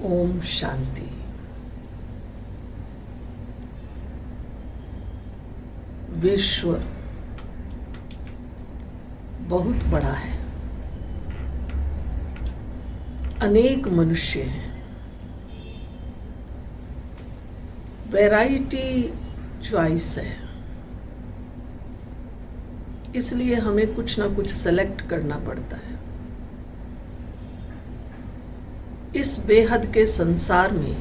ओम शांति। विश्व बहुत बड़ा है, अनेक मनुष्य हैं, वैरायटी चॉइस है, इसलिए हमें कुछ ना कुछ सेलेक्ट करना पड़ता है। इस बेहद के संसार में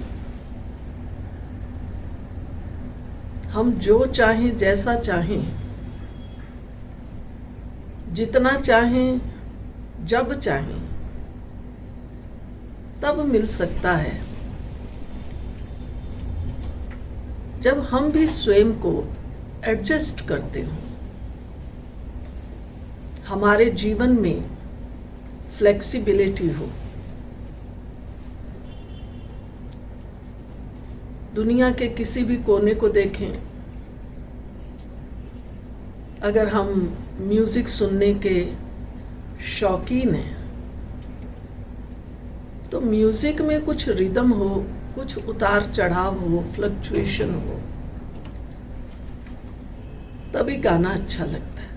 हम जो चाहें, जैसा चाहें, जितना चाहें, जब चाहें, तब मिल सकता है जब हम भी स्वयं को एडजस्ट करते हों। हमारे जीवन में फ्लेक्सिबिलिटी हो। दुनिया के किसी भी कोने को देखें, अगर हम म्यूजिक सुनने के शौकीन हैं तो म्यूजिक में कुछ रिदम हो, कुछ उतार चढ़ाव हो, फ्लक्चुएशन हो, तभी गाना अच्छा लगता है।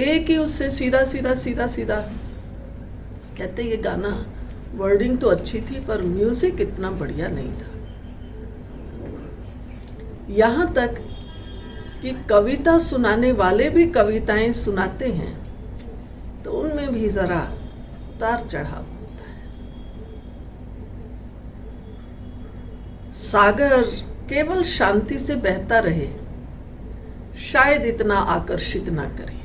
एक ही उससे सीधा सीधा सीधा सीधा कहते ये गाना वर्डिंग तो अच्छी थी पर म्यूजिक इतना बढ़िया नहीं था। यहाँ तक कि कविता सुनाने वाले भी कविताएं सुनाते हैं तो उनमें भी जरा उतार चढ़ाव होता है। सागर केवल शांति से बहता रहे, शायद इतना आकर्षित ना करे,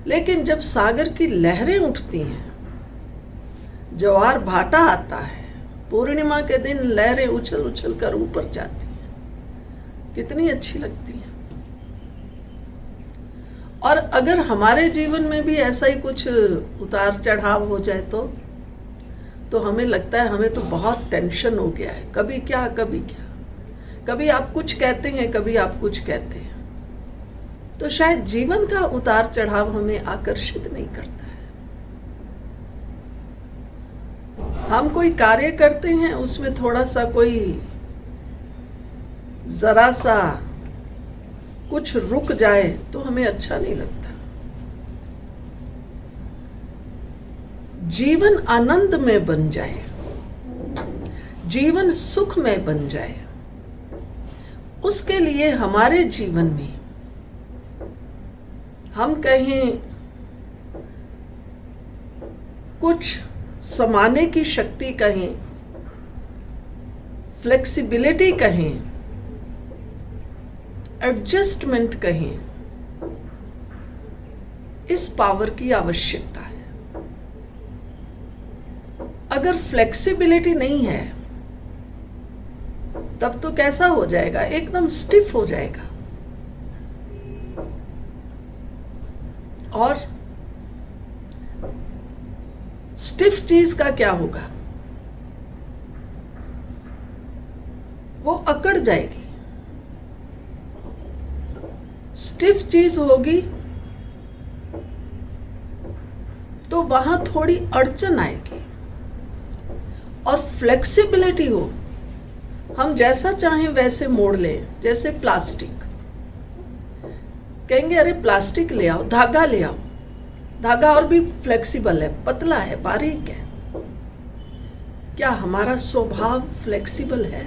लेकिन जब सागर की लहरें उठती हैं, ज्वार भाटा आता है, पूर्णिमा के दिन लहरें उछल उछल कर ऊपर जाती हैं, कितनी अच्छी लगती है। और अगर हमारे जीवन में भी ऐसा ही कुछ उतार चढ़ाव हो जाए तो हमें लगता है हमें तो बहुत टेंशन हो गया है, कभी क्या कभी क्या, कभी आप कुछ कहते हैं, कभी आप कुछ कहते हैं, तो शायद जीवन का उतार चढ़ाव हमें आकर्षित नहीं करता है। हम कोई कार्य करते हैं, उसमें थोड़ा सा कोई जरा सा कुछ रुक जाए तो हमें अच्छा नहीं लगता। जीवन आनंद में बन जाए, जीवन सुख में बन जाए, उसके लिए हमारे जीवन में हम कहें कुछ समाने की शक्ति कहें, फ्लेक्सिबिलिटी कहें, एडजस्टमेंट कहें, इस पावर की आवश्यकता है। अगर फ्लेक्सिबिलिटी नहीं है तब तो कैसा हो जाएगा, एकदम स्टिफ हो जाएगा। और स्टिफ चीज का क्या होगा, वो अकड़ जाएगी। स्टिफ चीज होगी तो वहां थोड़ी अड़चन आएगी। और फ्लेक्सिबिलिटी हो, हम जैसा चाहें वैसे मोड़ लें। जैसे प्लास्टिक, कहेंगे अरे प्लास्टिक ले आओ, धागा ले आओ, धागा और भी फ्लेक्सिबल है, पतला है, बारीक है। क्या हमारा स्वभाव फ्लेक्सिबल है?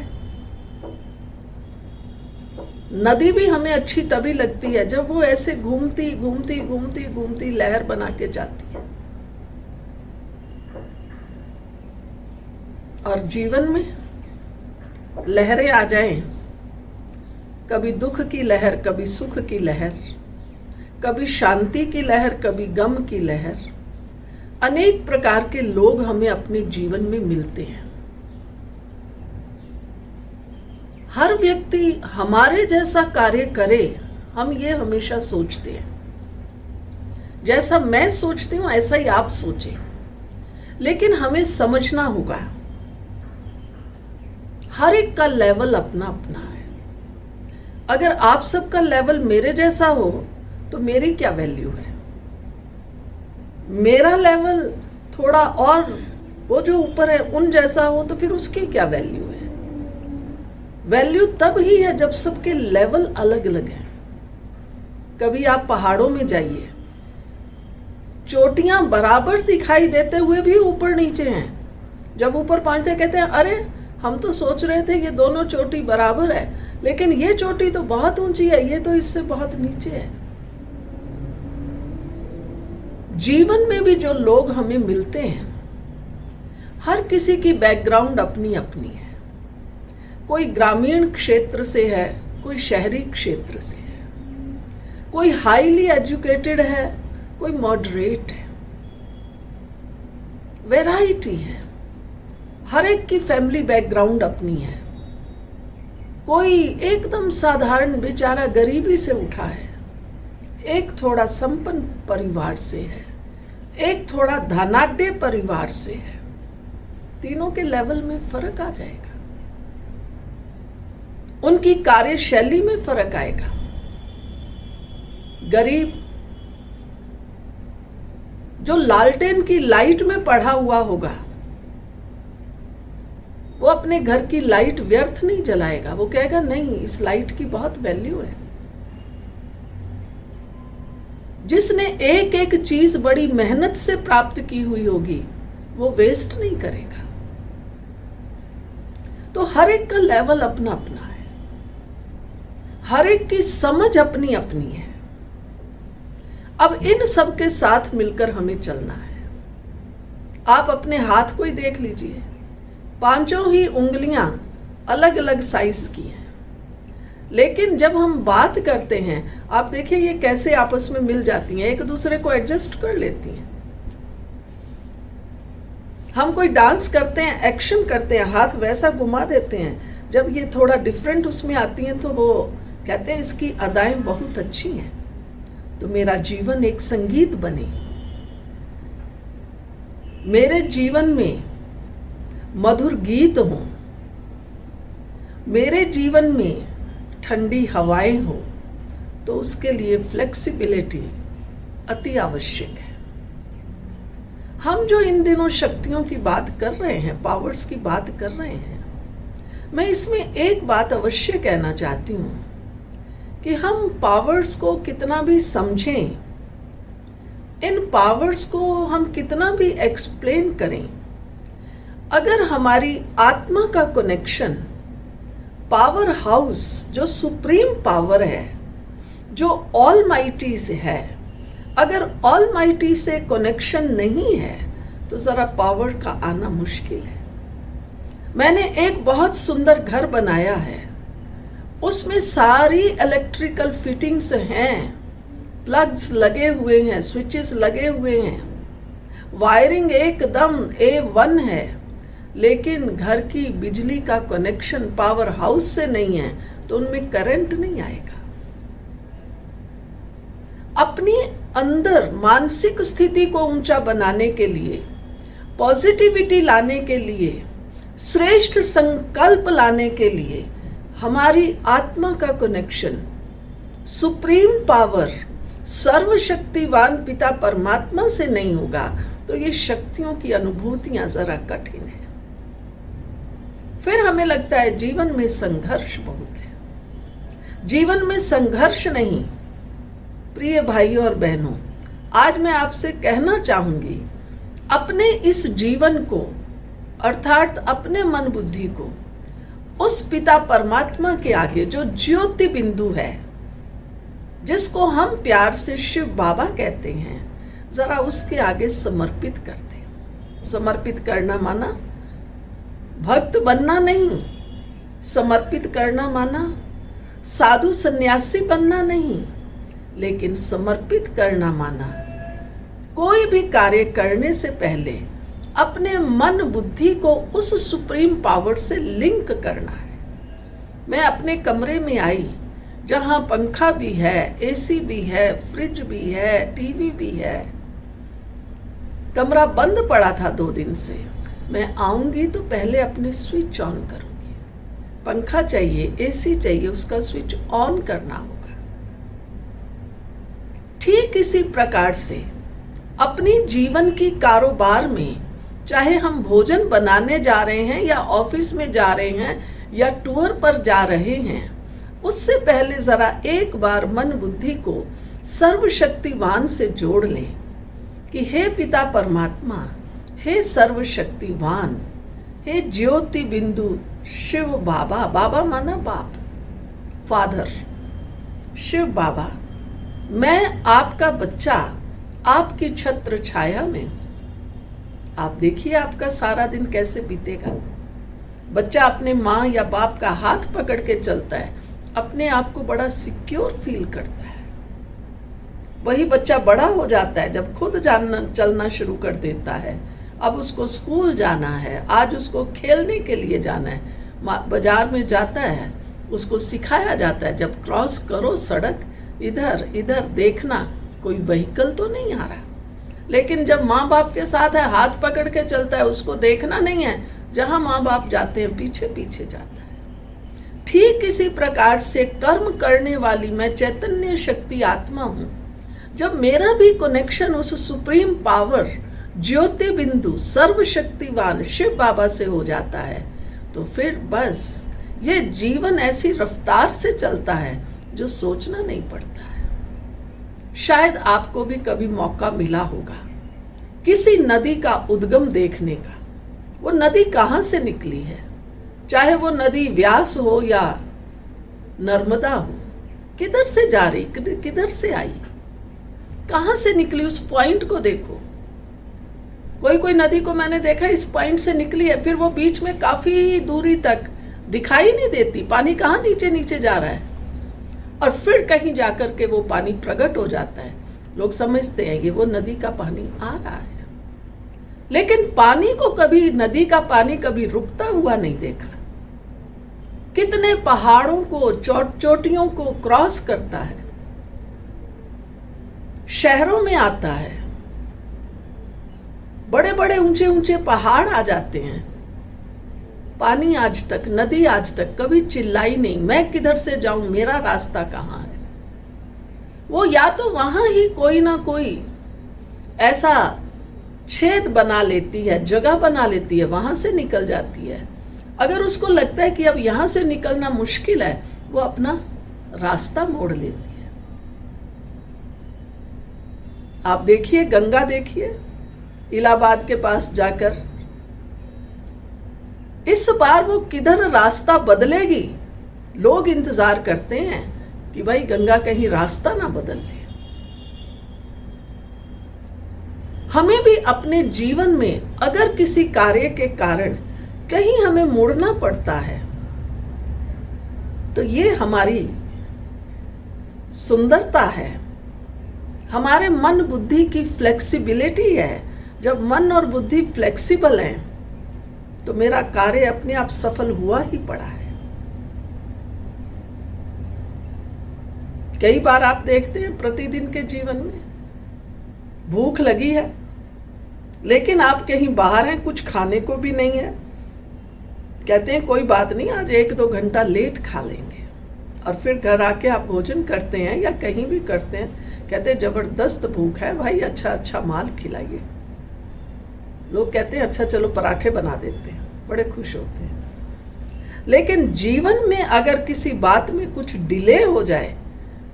नदी भी हमें अच्छी तभी लगती है जब वो ऐसे घूमती घूमती घूमती घूमती लहर बना के जाती है। और जीवन में लहरें आ जाएं, कभी दुख की लहर, कभी सुख की लहर, कभी शांति की लहर, कभी गम की लहर। अनेक प्रकार के लोग हमें अपने जीवन में मिलते हैं। हर व्यक्ति हमारे जैसा कार्य करे, हम ये हमेशा सोचते हैं। जैसा मैं सोचती हूं ऐसा ही आप सोचें, लेकिन हमें समझना होगा हर एक का लेवल अपना अपना है। अगर आप सबका लेवल मेरे जैसा हो तो मेरी क्या वैल्यू है? मेरा लेवल थोड़ा और वो जो ऊपर है उन जैसा हो तो फिर उसकी क्या वैल्यू है? वैल्यू तब ही है जब सबके लेवल अलग अलग हैं। कभी आप पहाड़ों में जाइए, चोटियां बराबर दिखाई देते हुए भी ऊपर नीचे हैं। जब ऊपर पहुंचते कहते हैं अरे हम तो सोच रहे थे ये दोनों चोटी बराबर है, लेकिन ये चोटी तो बहुत ऊंची है, ये तो इससे बहुत नीचे है। जीवन में भी जो लोग हमें मिलते हैं, हर किसी की बैकग्राउंड अपनी अपनी है। कोई ग्रामीण क्षेत्र से है, कोई शहरी क्षेत्र से है, कोई हाईली एजुकेटेड है, कोई मॉडरेट है। वैरायटी है, हर एक की फैमिली बैकग्राउंड अपनी है। कोई एकदम साधारण बेचारा गरीबी से उठा है, एक थोड़ा संपन्न परिवार से है, एक थोड़ा धनाढ्य परिवार से है। तीनों के लेवल में फर्क आ जाएगा, उनकी कार्यशैली में फर्क आएगा। गरीब जो लालटेन की लाइट में पढ़ा हुआ होगा, वो अपने घर की लाइट व्यर्थ नहीं जलाएगा। वो कहेगा नहीं, इस लाइट की बहुत वैल्यू है। जिसने एक एक चीज बड़ी मेहनत से प्राप्त की हुई होगी, वो वेस्ट नहीं करेगा। तो हर एक का लेवल अपना अपना है, हर एक की समझ अपनी अपनी है। अब इन सब के साथ मिलकर हमें चलना है। आप अपने हाथ को ही देख लीजिए, पांचों ही उंगलियां अलग अलग साइज की हैं, लेकिन जब हम बात करते हैं आप देखिए ये कैसे आपस में मिल जाती हैं, एक दूसरे को एडजस्ट कर लेती हैं। हम कोई डांस करते हैं, एक्शन करते हैं, हाथ वैसा घुमा देते हैं, जब ये थोड़ा डिफरेंट उसमें आती हैं तो वो कहते हैं इसकी अदाएं बहुत अच्छी हैं। तो मेरा जीवन एक संगीत बने, मेरे जीवन में मधुर गीत हो, मेरे जीवन में ठंडी हवाएं हो, तो उसके लिए फ्लेक्सिबिलिटी अति आवश्यक है। हम जो इन दिनों शक्तियों की बात कर रहे हैं, पावर्स की बात कर रहे हैं, मैं इसमें एक बात अवश्य कहना चाहती हूं कि हम पावर्स को कितना भी समझें, इन पावर्स को हम कितना भी एक्सप्लेन करें, अगर हमारी आत्मा का कनेक्शन पावर हाउस जो सुप्रीम पावर है, जो ऑलमाइटी से है, अगर ऑलमाइटी से कनेक्शन नहीं है तो जरा पावर का आना मुश्किल है। मैंने एक बहुत सुंदर घर बनाया है, उसमें सारी इलेक्ट्रिकल फिटिंग्स हैं, प्लग्स लगे हुए हैं, स्विचेस लगे हुए हैं, वायरिंग एकदम A1 है, लेकिन घर की बिजली का कनेक्शन पावर हाउस से नहीं है तो उनमें करंट नहीं आएगा। अपनी अंदर मानसिक स्थिति को ऊंचा बनाने के लिए, पॉजिटिविटी लाने के लिए, श्रेष्ठ संकल्प लाने के लिए हमारी आत्मा का कनेक्शन सुप्रीम पावर सर्वशक्तिवान पिता परमात्मा से नहीं होगा तो ये शक्तियों की अनुभूतियां जरा कठिन है। फिर हमें लगता है जीवन में संघर्ष बहुत है। जीवन में संघर्ष नहीं, प्रिय भाइयों और बहनों, आज मैं आपसे कहना चाहूंगी, अपने इस जीवन को अर्थात अपने मन बुद्धि को उस पिता परमात्मा के आगे जो ज्योति बिंदु है, जिसको हम प्यार से शिव बाबा कहते हैं, जरा उसके आगे समर्पित करते हैं। समर्पित करना माना भक्त बनना नहीं, समर्पित करना माना साधु सन्यासी बनना नहीं, लेकिन समर्पित करना माना कोई भी कार्य करने से पहले अपने मन बुद्धि को उस सुप्रीम पावर से लिंक करना है। मैं अपने कमरे में आई जहां पंखा भी है, एसी भी है, फ्रिज भी है, टीवी भी है, कमरा बंद पड़ा था 2 दिन से। मैं आऊंगी तो पहले अपने स्विच ऑन करूंगी। पंखा चाहिए, एसी चाहिए, उसका स्विच ऑन करना होगा। ठीक इसी प्रकार से अपनी जीवन की कारोबार में चाहे हम भोजन बनाने जा रहे हैं या ऑफिस में जा रहे हैं या टूर पर जा रहे हैं, उससे पहले जरा एक बार मन बुद्धि को सर्वशक्तिवान से जोड़ लें कि हे पिता परमात्मा, हे सर्वशक्तिवान, हे ज्योति बिंदु शिव बाबा, बाबा माना बाप, फादर, शिव बाबा, मैं आपका बच्चा आपकी छत्र छाया में। आप देखिए आपका सारा दिन कैसे बीतेगा। बच्चा अपने माँ या बाप का हाथ पकड़ के चलता है, अपने आप को बड़ा सिक्योर फील करता है। वही बच्चा बड़ा हो जाता है जब खुद चलना शुरू कर देता है। अब उसको स्कूल जाना है, आज उसको खेलने के लिए जाना है, बाजार में जाता है, उसको सिखाया जाता है जब क्रॉस करो सड़क, इधर इधर देखना, कोई व्हीकल तो नहीं आ रहा। लेकिन जब माँ बाप के साथ है, हाथ पकड़ के चलता है, उसको देखना नहीं है, जहाँ माँ बाप जाते हैं पीछे पीछे जाता है। ठीक इसी प्रकार से कर्म करने वाली मैं चैतन्य शक्ति आत्मा हूँ। जब मेरा भी कनेक्शन उस सुप्रीम पावर ज्योति बिंदु सर्वशक्तिवान शिव बाबा से हो जाता है, तो फिर बस ये जीवन ऐसी रफ्तार से चलता है जो सोचना नहीं पड़ता है। शायद आपको भी कभी मौका मिला होगा किसी नदी का उद्गम देखने का। वो नदी कहाँ से निकली है, चाहे वो नदी व्यास हो या नर्मदा हो, किधर से जा रही, किधर से आई, कहाँ से निकली, उस पॉइंट को देखो। कोई कोई नदी को मैंने देखा इस पॉइंट से निकली है, फिर वो बीच में काफी दूरी तक दिखाई नहीं देती, पानी कहाँ नीचे नीचे जा रहा है, और फिर कहीं जाकर के वो पानी प्रकट हो जाता है। लोग समझते हैं ये वो नदी का पानी आ रहा है, लेकिन पानी को कभी, नदी का पानी कभी रुकता हुआ नहीं देखा। कितने पहाड़ों को, चोटियों को क्रॉस करता है, शहरों में आता है, बड़े बड़े ऊंचे ऊंचे पहाड़ आ जाते हैं। पानी आज तक, नदी आज तक कभी चिल्लाई नहीं, मैं किधर से जाऊं, मेरा रास्ता कहाँ है। वो या तो वहां ही कोई ना कोई ऐसा छेद बना लेती है, जगह बना लेती है, वहां से निकल जाती है। अगर उसको लगता है कि अब यहां से निकलना मुश्किल है, वो अपना रास्ता मोड़ लेती है। आप देखिए, गंगा देखिए, इलाहाबाद के पास जाकर, इस बार वो किधर रास्ता बदलेगी। लोग इंतजार करते हैं कि भाई गंगा कहीं रास्ता ना बदल ले। हमें भी अपने जीवन में अगर किसी कार्य के कारण कहीं हमें मुड़ना पड़ता है, तो ये हमारी सुंदरता है, हमारे मन बुद्धि की फ्लेक्सिबिलिटी है। जब मन और बुद्धि फ्लेक्सिबल है तो मेरा कार्य अपने आप सफल हुआ ही पड़ा है। कई बार आप देखते हैं प्रतिदिन के जीवन में भूख लगी है, लेकिन आप कहीं बाहर हैं, कुछ खाने को भी नहीं है। कहते हैं कोई बात नहीं, आज 1-2 घंटा लेट खा लेंगे, और फिर घर आके आप भोजन करते हैं या कहीं भी करते हैं, कहते हैं जबरदस्त भूख है भाई, अच्छा अच्छा माल खिलाइए। लोग कहते हैं अच्छा चलो पराठे बना देते हैं, बड़े खुश होते हैं। लेकिन जीवन में अगर किसी बात में कुछ डिले हो जाए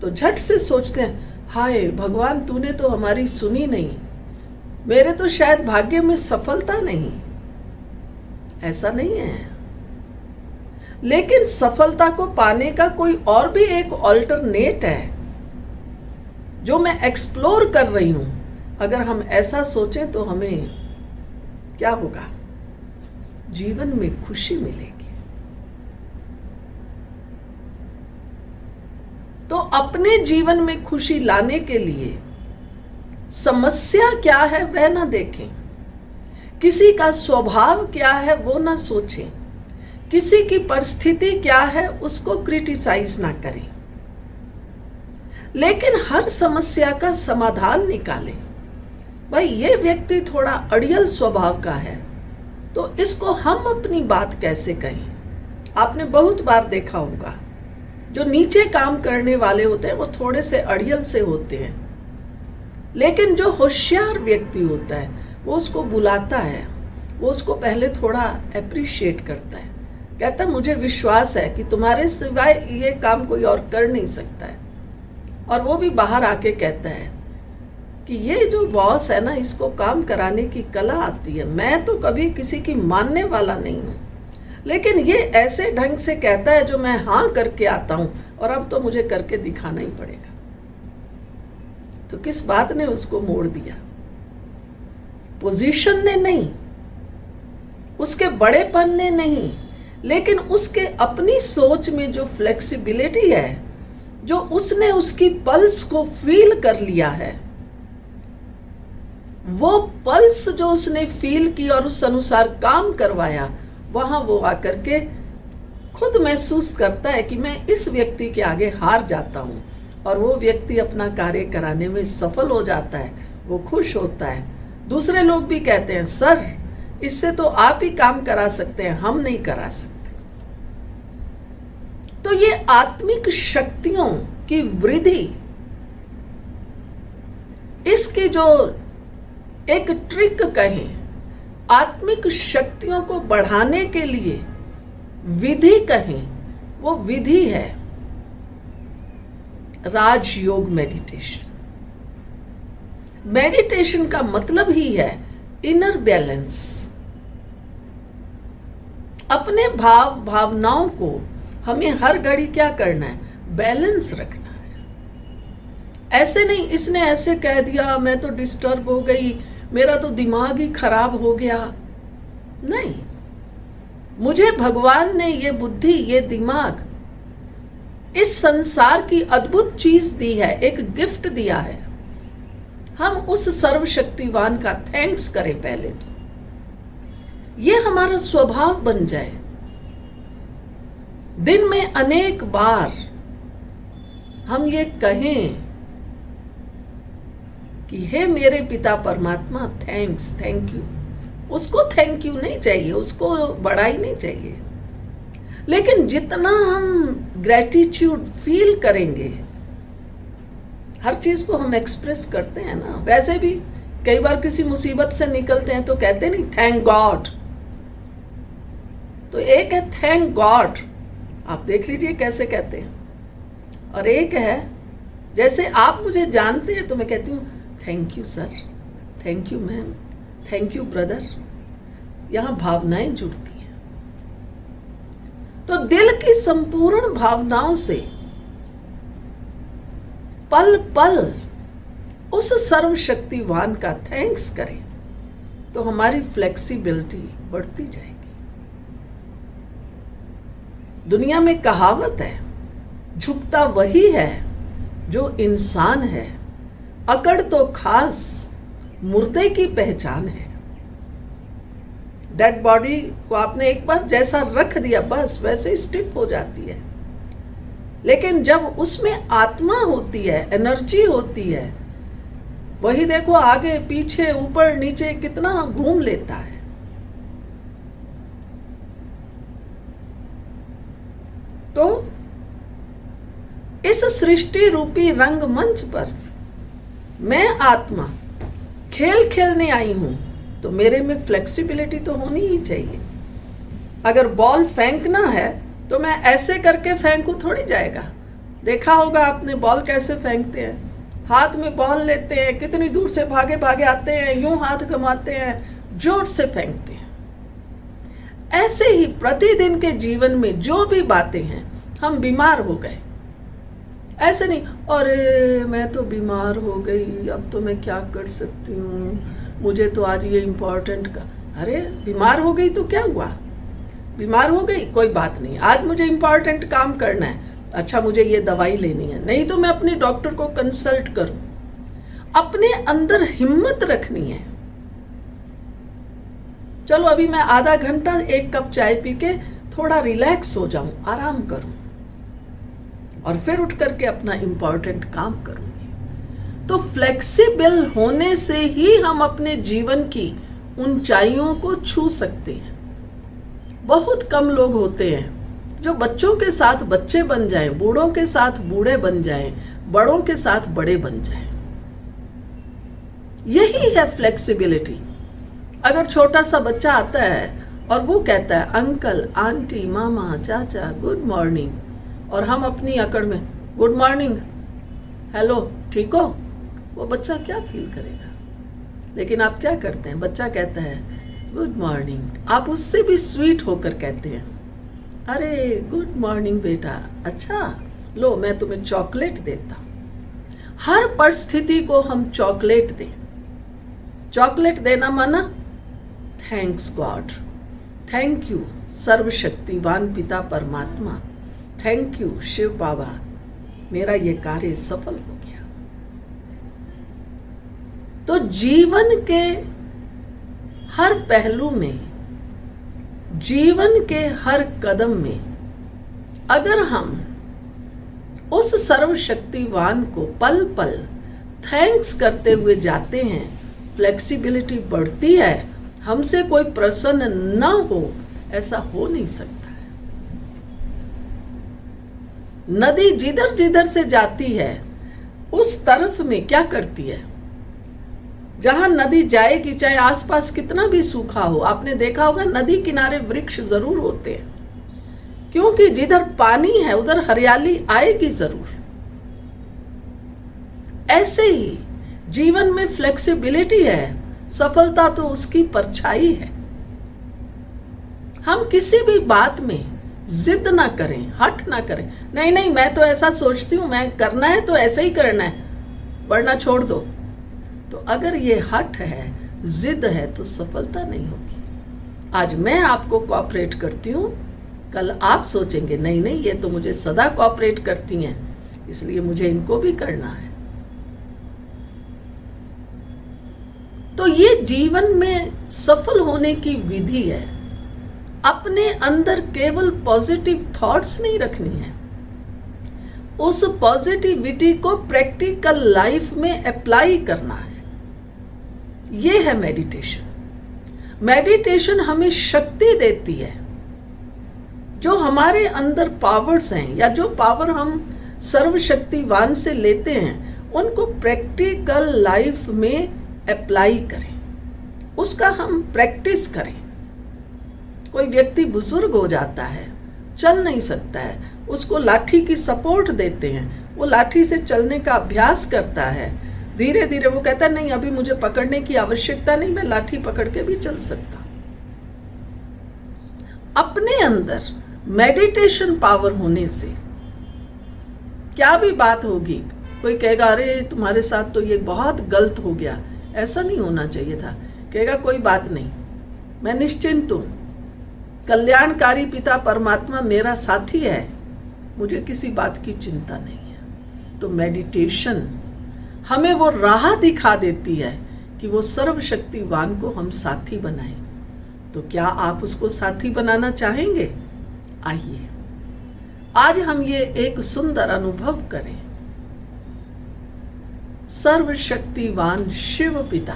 तो झट से सोचते हैं, हाय भगवान तूने तो हमारी सुनी नहीं, मेरे तो शायद भाग्य में सफलता नहीं। ऐसा नहीं है, लेकिन सफलता को पाने का कोई और भी एक ऑल्टरनेट है जो मैं एक्सप्लोर कर रही हूं। अगर हम ऐसा सोचें तो हमें क्या होगा, जीवन में खुशी मिलेगी। तो अपने जीवन में खुशी लाने के लिए समस्या क्या है वह ना देखें, किसी का स्वभाव क्या है वो ना सोचें, किसी की परिस्थिति क्या है उसको क्रिटिसाइज ना करें, लेकिन हर समस्या का समाधान निकालें। भाई ये व्यक्ति थोड़ा अड़ियल स्वभाव का है, तो इसको हम अपनी बात कैसे कहें। आपने बहुत बार देखा होगा, जो नीचे काम करने वाले होते हैं वो थोड़े से अड़ियल से होते हैं, लेकिन जो होशियार व्यक्ति होता है वो उसको बुलाता है, वो उसको पहले थोड़ा अप्रिशिएट करता है, कहता है मुझे विश्वास है कि तुम्हारे सिवाय ये काम कोई और कर नहीं सकता है। और वो भी बाहर आके कहता है कि ये जो बॉस है ना, इसको काम कराने की कला आती है। मैं तो कभी किसी की मानने वाला नहीं हूँ, लेकिन ये ऐसे ढंग से कहता है जो मैं हाँ करके आता हूँ, और अब तो मुझे करके दिखाना ही पड़ेगा। तो किस बात ने उसको मोड़ दिया? पोजीशन ने नहीं, उसके बड़ेपन ने नहीं, लेकिन उसके अपनी सोच में जो फ्लेक्सिबिलिटी है, जो उसने उसकी पल्स को फील कर लिया है, वो पल्स जो उसने फील की और उस अनुसार काम करवाया, वहां वो आकर के खुद महसूस करता है कि मैं इस व्यक्ति के आगे हार जाता हूं, और वो व्यक्ति अपना कार्य कराने में सफल हो जाता है, वो खुश होता है। दूसरे लोग भी कहते हैं सर इससे तो आप ही काम करा सकते हैं, हम नहीं करा सकते। तो ये आत्मिक शक्तियों की वृद्धि, इसकी जो एक ट्रिक कहें, आत्मिक शक्तियों को बढ़ाने के लिए विधि कहें, वो विधि है राजयोग मेडिटेशन। मेडिटेशन का मतलब ही है इनर बैलेंस। अपने भाव भावनाओं को हमें हर घड़ी क्या करना है? बैलेंस रखना है। ऐसे नहीं इसने ऐसे कह दिया मैं तो डिस्टर्ब हो गई, मेरा तो दिमाग ही खराब हो गया। नहीं, मुझे भगवान ने ये बुद्धि, ये दिमाग, इस संसार की अद्भुत चीज दी है, एक गिफ्ट दिया है। हम उस सर्वशक्तिवान का थैंक्स करें पहले तो, ये हमारा स्वभाव बन जाए। दिन में अनेक बार हम ये कहें कि हे मेरे पिता परमात्मा थैंक्स, थैंक यू। उसको थैंक यू नहीं चाहिए, उसको बड़ाई नहीं चाहिए, लेकिन जितना हम ग्रेटिट्यूड फील करेंगे, हर चीज को हम एक्सप्रेस करते हैं ना। वैसे भी कई बार किसी मुसीबत से निकलते हैं तो कहते नहीं थैंक गॉड। तो एक है थैंक गॉड, आप देख लीजिए कैसे कहते हैं, और एक है जैसे आप मुझे जानते हैं तो मैं कहती हूँ thank you sir, thank you ma'am, thank you brother. यहां भावनाएं जुड़ती हैं। तो दिल की संपूर्ण भावनाओं से पल पल उस सर्वशक्तिवान का थैंक्स करें तो हमारी फ्लेक्सिबिलिटी बढ़ती जाएगी। दुनिया में कहावत है, झुकता वही है जो इंसान है, अकड़ तो खास मुर्दे की पहचान है। डेड बॉडी को आपने एक बार जैसा रख दिया बस वैसे स्टिफ हो जाती है, लेकिन जब उसमें आत्मा होती है, एनर्जी होती है, वही देखो आगे पीछे ऊपर नीचे कितना घूम लेता है। तो इस सृष्टि रूपी रंगमंच पर मैं आत्मा खेल खेलने आई हूं, तो मेरे में फ्लेक्सिबिलिटी तो होनी ही चाहिए। अगर बॉल फेंकना है तो मैं ऐसे करके फेंकूं थोड़ी जाएगा। देखा होगा आपने बॉल कैसे फेंकते हैं, हाथ में बॉल लेते हैं, कितनी दूर से भागे भागे आते हैं, यूं हाथ घुमाते हैं, जोर से फेंकते हैं। ऐसे ही प्रतिदिन के जीवन में जो भी बातें हैं, हम बीमार हो गए, ऐसे नहीं अरे मैं तो बीमार हो गई, अब तो मैं क्या कर सकती हूँ, मुझे तो आज ये इम्पोर्टेंट का। अरे बीमार हो गई तो क्या हुआ, बीमार हो गई कोई बात नहीं, आज मुझे इम्पोर्टेंट काम करना है, अच्छा मुझे ये दवाई लेनी है, नहीं तो मैं अपने डॉक्टर को कंसल्ट करूं। अपने अंदर हिम्मत रखनी है। चलो अभी मैं आधा घंटा एक कप चाय पी के थोड़ा रिलैक्स हो जाऊं, आराम करूं, और फिर उठ करके अपना इम्पोर्टेंट काम करूंगी। तो फ्लेक्सिबल होने से ही हम अपने जीवन की ऊंचाइयों को छू सकते हैं। बहुत कम लोग होते हैं जो बच्चों के साथ बच्चे बन जाएं, बूढ़ों के साथ बूढ़े बन जाएं, बड़ों के साथ बड़े बन जाएं। यही है फ्लेक्सिबिलिटी। अगर छोटा सा बच्चा आता है और वो कहता है अंकल, आंटी, मामा, चाचा, गुड मॉर्निंग, और हम अपनी अकड़ में गुड मॉर्निंग, हेलो, ठीक हो, वो बच्चा क्या फील करेगा? लेकिन आप क्या करते हैं? बच्चा कहता है गुड मॉर्निंग, आप उससे भी स्वीट होकर कहते हैं अरे गुड मॉर्निंग बेटा, अच्छा लो मैं तुम्हें चॉकलेट देता हूँ। हर परिस्थिति को हम चॉकलेट दें। चॉकलेट देना माना थैंक्स गॉड, थैंक यू सर्वशक्तिवान पिता परमात्मा, थैंक यू शिव बाबा, मेरा ये कार्य सफल हो गया। तो जीवन के हर पहलू में, जीवन के हर कदम में अगर हम उस सर्वशक्तिवान को पल पल थैंक्स करते हुए जाते हैं, फ्लेक्सिबिलिटी बढ़ती है। हमसे कोई प्रसन्न न हो ऐसा हो नहीं सकता है। नदी जिधर जिधर से जाती है उस तरफ में क्या करती है? जहां नदी जाएगी, चाहे आसपास कितना भी सूखा हो, आपने देखा होगा नदी किनारे वृक्ष जरूर होते हैं, क्योंकि जिधर पानी है उधर हरियाली आएगी जरूर। ऐसे ही जीवन में फ्लेक्सिबिलिटी है, सफलता तो उसकी परछाई है। हम किसी भी बात में जिद ना करें, हट ना करें, नहीं नहीं मैं तो ऐसा सोचती हूं, मैं करना है तो ऐसे ही करना है, वरना छोड़ दो। तो अगर ये हट है, जिद है, तो सफलता नहीं होगी। आज मैं आपको कोऑपरेट करती हूं, कल आप सोचेंगे नहीं नहीं ये तो मुझे सदा कोऑपरेट करती हैं, इसलिए मुझे इनको भी करना है। तो ये जीवन में सफल होने की विधि है। अपने अंदर केवल पॉजिटिव थॉट्स नहीं रखनी है, उस पॉजिटिविटी को प्रैक्टिकल लाइफ में अप्लाई करना है। ये है मेडिटेशन। मेडिटेशन हमें शक्ति देती है। जो हमारे अंदर पावर्स हैं या जो पावर हम सर्वशक्तिवान से लेते हैं, उनको प्रैक्टिकल लाइफ में अप्लाई करें, उसका हम प्रैक्टिस करें। कोई व्यक्ति बुजुर्ग हो जाता है, चल नहीं सकता है, उसको लाठी की सपोर्ट देते हैं, वो लाठी से चलने का अभ्यास करता है। धीरे धीरे वो कहता है नहीं अभी मुझे पकड़ने की आवश्यकता नहीं, मैं लाठी पकड़ के भी चल सकता। अपने अंदर मेडिटेशन पावर होने से क्या भी बात होगी, कोई कहेगा अरे तुम्हारे साथ तो ये बहुत गलत हो गया, ऐसा नहीं होना चाहिए था, कहेगा कोई बात नहीं, मैं निश्चिंत हूं, कल्याणकारी पिता परमात्मा मेरा साथी है, मुझे किसी बात की चिंता नहीं है। तो मेडिटेशन हमें वो राह दिखा देती है कि वो सर्वशक्तिवान को हम साथी बनाएं। तो क्या आप उसको साथी बनाना चाहेंगे? आइए आज हम ये एक सुंदर अनुभव करें। सर्वशक्तिवान शिव पिता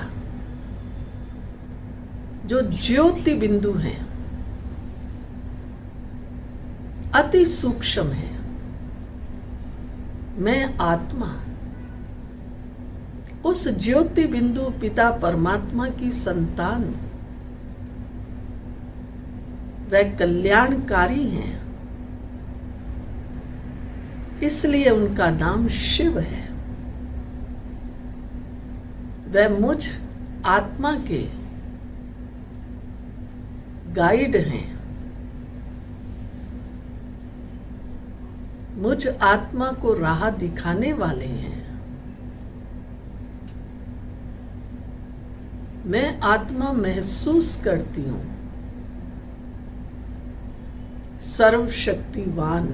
जो ज्योति बिंदु हैं, अति सूक्ष्म है। मैं आत्मा उस ज्योति बिंदु पिता परमात्मा की संतान, वह कल्याणकारी हैं, इसलिए उनका नाम शिव है। वह मुझ आत्मा के गाइड हैं, मुझ आत्मा को राह दिखाने वाले हैं। मैं आत्मा महसूस करती हूं सर्वशक्तिवान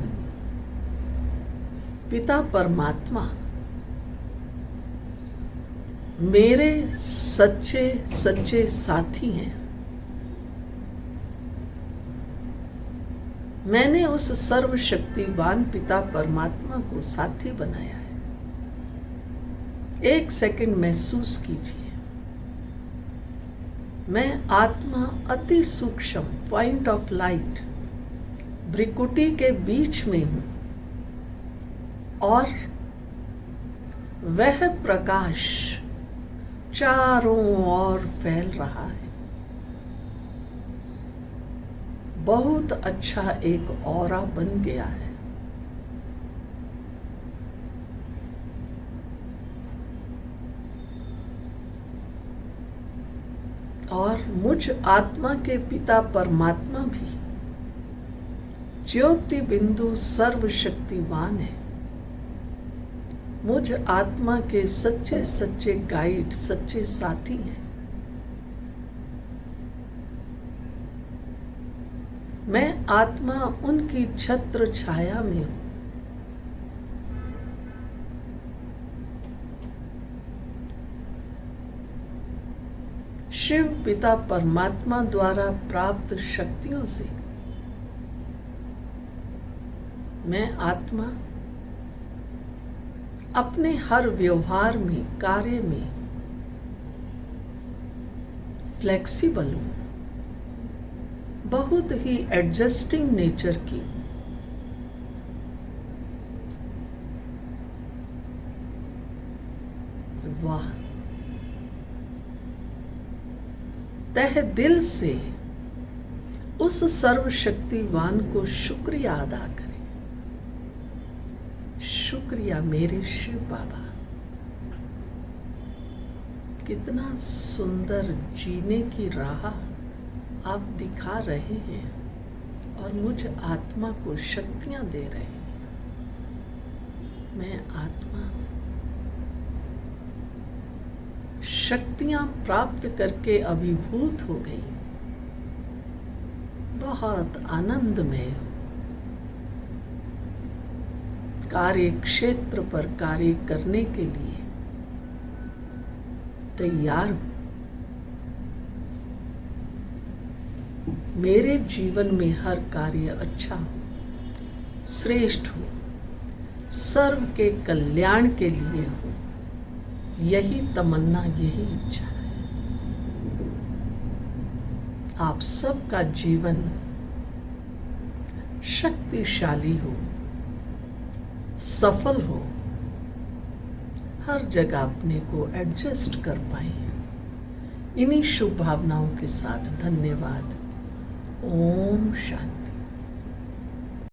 पिता परमात्मा मेरे सच्चे सच्चे साथी हैं। मैंने उस सर्वशक्तिवान पिता परमात्मा को साथी बनाया है। एक सेकंड महसूस कीजिए, मैं आत्मा अति सूक्ष्म पॉइंट ऑफ लाइट भ्रिकुटी के बीच में हूं और वह प्रकाश चारों ओर फैल रहा है। बहुत अच्छा एक ऑरा बन गया है। और मुझ आत्मा के पिता परमात्मा भी ज्योति बिंदु सर्वशक्तिवान है। मुझ आत्मा के सच्चे सच्चे गाइड, सच्चे साथी हैं। मैं आत्मा उनकी छत्र छाया में हूं। शिव पिता परमात्मा द्वारा प्राप्त शक्तियों से मैं आत्मा अपने हर व्यवहार में, कार्य में फ्लेक्सिबल हूं, बहुत ही एडजस्टिंग नेचर की। वाह, तहे दिल से उस सर्वशक्तिवान को शुक्रिया अदा करें। शुक्रिया मेरे शिव बाबा, कितना सुंदर जीने की राह आप दिखा रहे हैं और मुझ आत्मा को शक्तियां दे रहे हैं। मैं आत्मा शक्तियां प्राप्त करके अभिभूत हो गई, बहुत आनंदमय हूं। कार्य क्षेत्र पर कार्य करने के लिए तैयार हूं। मेरे जीवन में हर कार्य अच्छा हो, श्रेष्ठ हो, सर्व के कल्याण के लिए हो, यही तमन्ना, यही इच्छा है। आप सबका जीवन शक्तिशाली हो, सफल हो, हर जगह अपने को एडजस्ट कर पाए। इन्हीं शुभ भावनाओं के साथ धन्यवाद। ओम शांति।